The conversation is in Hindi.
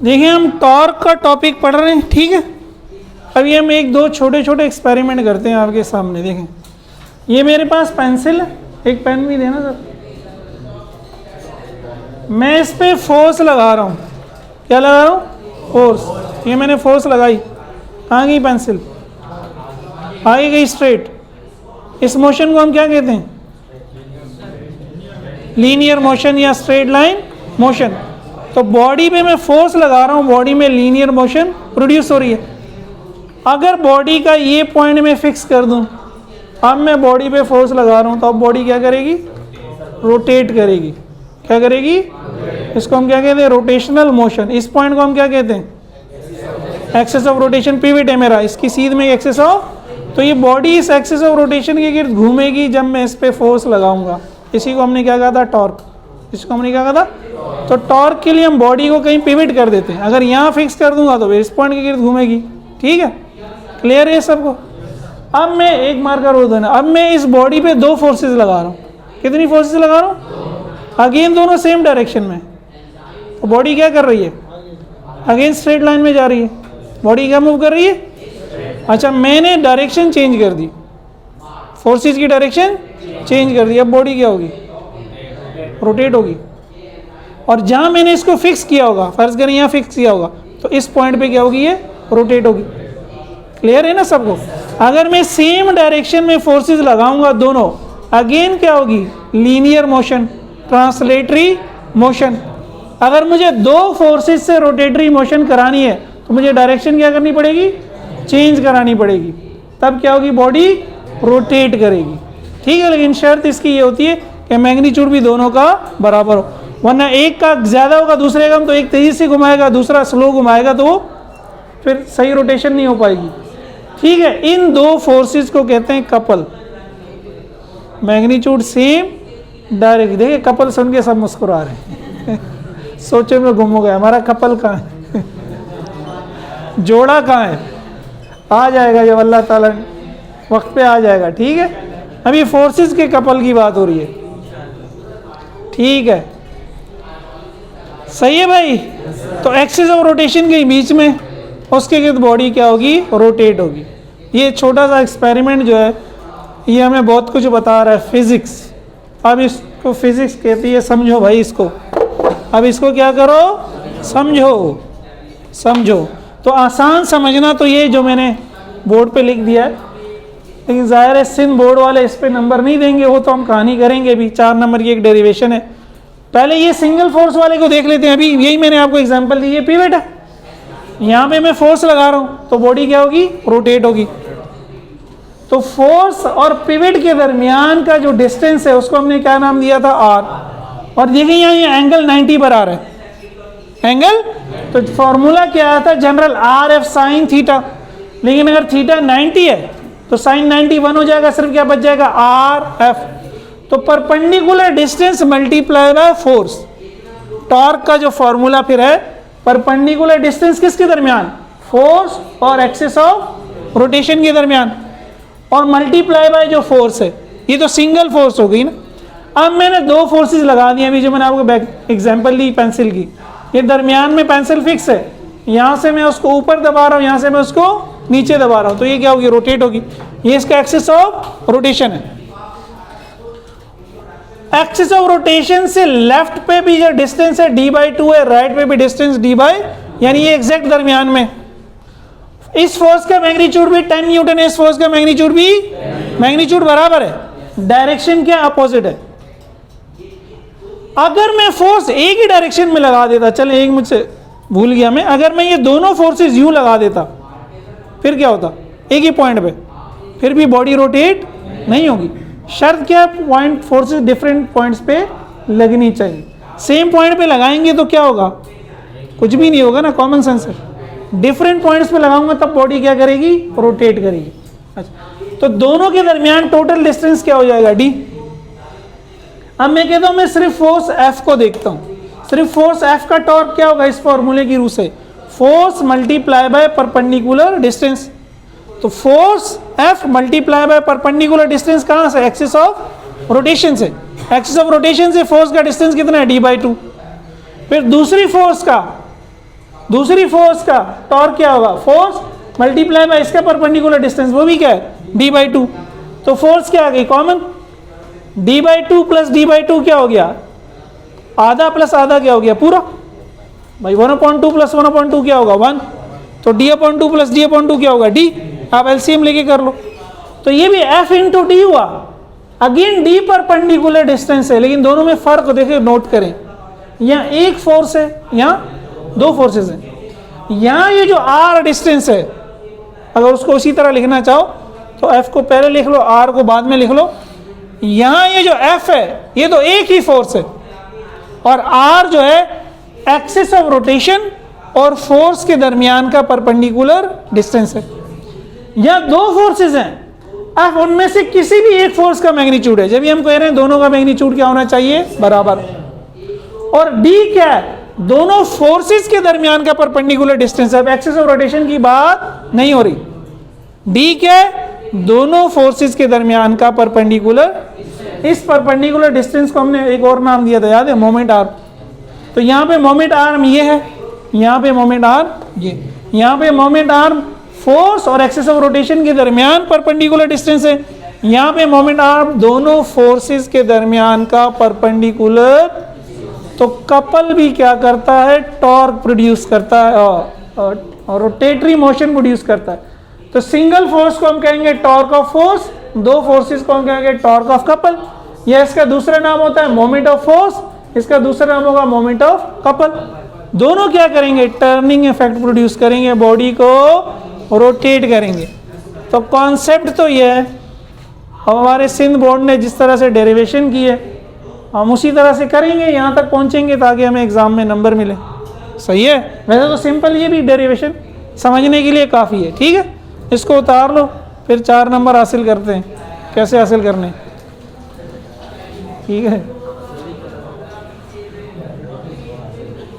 देखिए हम टॉर्क का टॉपिक पढ़ रहे हैं, ठीक है। अभी हम एक दो छोटे छोटे एक्सपेरिमेंट करते हैं आपके सामने। देखें, ये मेरे पास पेंसिल है, एक पेन भी देना सर। मैं इस पे फोर्स लगा रहा हूँ। क्या लगा रहा हूँ? फोर्स। ये मैंने फोर्स लगाई, कहाँ गई पेंसिल? आगे गई स्ट्रेट। इस मोशन को हम क्या कहते हैं? लीनियर मोशन या स्ट्रेट लाइन मोशन। तो बॉडी पे मैं फोर्स लगा रहा हूँ, बॉडी में लीनियर मोशन प्रोड्यूस हो रही है। अगर बॉडी का ये पॉइंट में फिक्स कर दूं, अब मैं बॉडी पे फोर्स लगा रहा हूँ, तो अब बॉडी क्या करेगी? रोटेट करेगी। क्या करेगी? इसको हम क्या कहते हैं? Rotational motion. इस पॉइंट को हम क्या कहते हैं? Axis of rotation. पिवट है मेरा, इसकी सीध में एक्सिस ऑफ। तो ये बॉडी इस एक्सिस ऑफ रोटेशन के गिर्द घूमेगी जब मैं इस पे फोर्स लगाऊंगा। इसी को हमने क्या कहा था? टॉर्क। इसको हमने क्या कहा था? तो टॉर्क के लिए हम बॉडी को कहीं पिवट कर देते हैं। अगर यहाँ फिक्स कर दूंगा तो इस पॉइंट के गिर्द घूमेगी। ठीक है, क्लियर है सबको? अब मैं एक मार्कर और देना। अब मैं इस बॉडी पे दो फोर्सेस लगा रहा हूँ। कितनी फोर्सेस लगा रहा हूँ? अगेन दोनों सेम डायरेक्शन में। तो बॉडी क्या कर रही है? अगेन स्ट्रेट लाइन में जा रही है। बॉडी क्या मूव कर रही है? अच्छा, मैंने डायरेक्शन चेंज कर दी, फोर्सेस की डायरेक्शन चेंज कर दी। अब बॉडी क्या होगी? रोटेट होगी। और जहां मैंने इसको फिक्स किया होगा, फर्ज करें यहाँ फिक्स किया होगा, तो इस पॉइंट पे क्या होगी? ये रोटेट होगी। क्लियर है ना सबको? अगर मैं सेम डायरेक्शन में फोर्सेस लगाऊंगा दोनों, अगेन क्या होगी? Linear motion, translatory motion. अगर मुझे दो फोर्सेस से रोटेटरी मोशन करानी है तो मुझे डायरेक्शन क्या करनी पड़ेगी? चेंज करानी पड़ेगी। तब क्या होगी? बॉडी रोटेट करेगी। ठीक है, लेकिन शर्त इसकी ये होती है कि मैग्नीट्यूड भी दोनों का बराबर हो, वरना एक का ज़्यादा होगा दूसरे का, तो एक तेज़ी से घुमाएगा दूसरा स्लो घुमाएगा, तो फिर सही रोटेशन नहीं हो पाएगी। ठीक है, इन दो फोर्सेस को कहते हैं कपल। Magnitude same, direct. देखिए कपल सुन के सब मुस्कुरा रहे हैं सोचे में गुम हो गया, हमारा कपल कहाँ है? जोड़ा कहाँ है? आ जाएगा जब अल्लाह ताला वक्त पे आ जाएगा। ठीक है, अभी फोर्सेस के कपल की बात हो रही है। ठीक है, सही है भाई? तो एक्सिस ऑफ रोटेशन के बीच में, उसके गिर्द बॉडी क्या होगी? रोटेट होगी। ये छोटा सा एक्सपेरिमेंट जो है ये हमें बहुत कुछ बता रहा है, फिजिक्स। अब इसको फिजिक्स कहती है, समझो भाई इसको। अब इसको क्या करो? समझो, समझो। तो आसान समझना तो ये जो मैंने बोर्ड पे लिख दिया है, लेकिन ज़ाहिर है सिंध बोर्ड वाले इस पे नंबर नहीं देंगे, वो तो हम कहानी करेंगे। भी 4 नंबर की एक डेरिवेशन है। पहले ये सिंगल फोर्स वाले को देख लेते हैं। अभी यही मैंने आपको एग्जांपल दी, ये पिवट है, यहाँ पे मैं फोर्स लगा रहा हूँ, तो बॉडी क्या होगी? रोटेट होगी। तो फोर्स और पिवट के दरमियान का जो डिस्टेंस है उसको हमने क्या नाम दिया था? आर। और देखिए यहाँ ये एंगल 90 पर आ रहा है, एंगल। तो फॉर्मूला क्या आया था? General R F sine theta. लेकिन अगर थीटा 90 है तो साइन 91 हो जाएगा, सिर्फ क्या बच जाएगा? R F. तो perpendicular distance multiply by force. Torque का जो फॉर्मूला फिर है, परपेंडिकुलर डिस्टेंस किसके दरमियान? फोर्स और एक्सिस ऑफ रोटेशन के दरमियान, और मल्टीप्लाई बाय जो फोर्स है। ये तो सिंगल फोर्स हो गई ना। अब मैंने दो फोर्सेस लगा दिए, अभी जो मैंने आपको एग्जांपल दी पेंसिल की। ये दरमियान में पेंसिल फिक्स है, यहाँ से मैं उसको ऊपर दबा रहा हूँ, यहाँ से मैं उसको नीचे दबा रहा हूँ, तो ये क्या होगी? रोटेट होगी। ये इसका एक्सिस ऑफ रोटेशन है। एक्सिस ऑफ रोटेशन से लेफ्ट पे भी जो डिस्टेंस है d/2 है, राइट पे भी डिस्टेंस d/, यानी ये एग्जैक्ट दरमियान में। इस फोर्स का मैग्नीट्यूड भी 10 न्यूटन है, इस फोर्स का मैग्नीट्यूड भी, मैग्नीट्यूड बराबर है, डायरेक्शन क्या अपोजिट है। अगर मैं फोर्स एक ही डायरेक्शन में लगा देता, चले एक मुझसे भूल गया मैं, अगर मैं ये दोनों फोर्सेस यूं लगा देता, फिर क्या होता? एक ही पॉइंट पे, फिर भी बॉडी रोटेट नहीं होगी। शर्त क्या है? पॉइंट फोर्सेस डिफरेंट पॉइंट्स पे लगनी चाहिए। सेम पॉइंट पे लगाएंगे तो क्या होगा? कुछ भी नहीं होगा ना, कॉमन सेंस है। डिफरेंट पॉइंट्स पे लगाऊंगा तब बॉडी क्या करेगी? रोटेट करेगी। अच्छा, तो दोनों के दरमियान टोटल डिस्टेंस क्या हो जाएगा? d। अब मैं कहता हूं मैं सिर्फ फोर्स F को देखता हूं, सिर्फ फोर्स F का टॉर्क क्या होगा? इस फॉर्मूले की रूह से force multiply by perpendicular distance. तो force F multiply by perpendicular distance कहां से? एक्सिस ऑफ रोटेशन से। एक्सिस ऑफ रोटेशन से फोर्स का डिस्टेंस कितना है? d/2। फिर दूसरी फोर्स का दूसरी फोर्स का टॉर्क क्या होगा, फोर्स मल्टीप्लाई बाय इसका परपेंडिकुलर डिस्टेंस, वो भी क्या है d/2। तो फोर्स क्या आ गई कॉमन, d/2 प्लस d/2 क्या हो गया, आधा प्लस आधा क्या हो गया पूरा भाई, 1/2 प्लस 1/2 क्या होगा 1, तो d/2 प्लस d/2 क्या होगा d, आप एलसीएम लेके कर लो। तो ये भी f इंटू डी हुआ, अगेन d परपेंडिकुलर डिस्टेंस है, लेकिन दोनों में फर्क देखिए नोट करें, यहाँ एक फोर्स है, यहाँ दो फोर्सेस हैं। यहाँ ये जो r डिस्टेंस है, अगर उसको उसी तरह लिखना चाहो तो f को पहले लिख लो, r को बाद में लिख लो। यहाँ ये जो f है ये तो एक ही फोर्स है, और r जो है एक्सिस ऑफ रोटेशन और फोर्स के दरमियान का परपेंडिकुलर डिस्टेंस है। यहाँ दो फोर्सेस हैं, अब उनमें से किसी भी एक फोर्स का मैग्नीट्यूड है, जब भी हम कह रहे हैं दोनों का मैग्नीट्यूड क्या होना चाहिए बराबर, और d क्या है, दोनों फोर्सेस के दरमियान का परपेंडिकुलर डिस्टेंस है। अब एक्सिस ऑफ रोटेशन की बात नहीं हो रही, d क्या है, दोनों फोर्सेस के दरमियान का परपेंडिकुलर, इस परपेंडिकुलर डिस्टेंस को हमने एक और नाम दिया था याद है, मोमेंट आर्म। तो यहाँ पे मोमेंट आर्म ये है, यहाँ पे मोमेंट आर्म ये, यहाँ पे मोमेंट आर्म फोर्स और एक्सिस ऑफ रोटेशन के दरमियान परपेंडिकुलर डिस्टेंस है, यहाँ पे मोमेंट आर्म दोनों फोर्सेस के दरमियान का परपेंडिकुलर। तो कपल भी क्या करता है, टॉर्क प्रोड्यूस करता है और रोटेटरी मोशन प्रोड्यूस करता है। तो सिंगल फोर्स को हम कहेंगे टॉर्क ऑफ फोर्स, दो फोर्सेस को हम कहेंगे टॉर्क ऑफ कपल, या इसका दूसरा नाम होता है मोमेंट ऑफ फोर्स, इसका दूसरा नाम होगा मोमेंट ऑफ कपल। दोनों क्या करेंगे, टर्निंग इफेक्ट प्रोड्यूस करेंगे, बॉडी को रोटेट करेंगे। तो कॉन्सेप्ट तो ये है, अब हमारे सिंध बोर्ड ने जिस तरह से डेरिवेशन की है हम उसी तरह से करेंगे, यहाँ तक पहुँचेंगे ताकि हमें एग्जाम में नंबर मिले। सही है, वैसे तो सिंपल ये भी डेरिवेशन समझने के लिए काफ़ी है। ठीक है, इसको उतार लो, फिर 4 नंबर हासिल करते हैं, कैसे हासिल करने। ठीक है।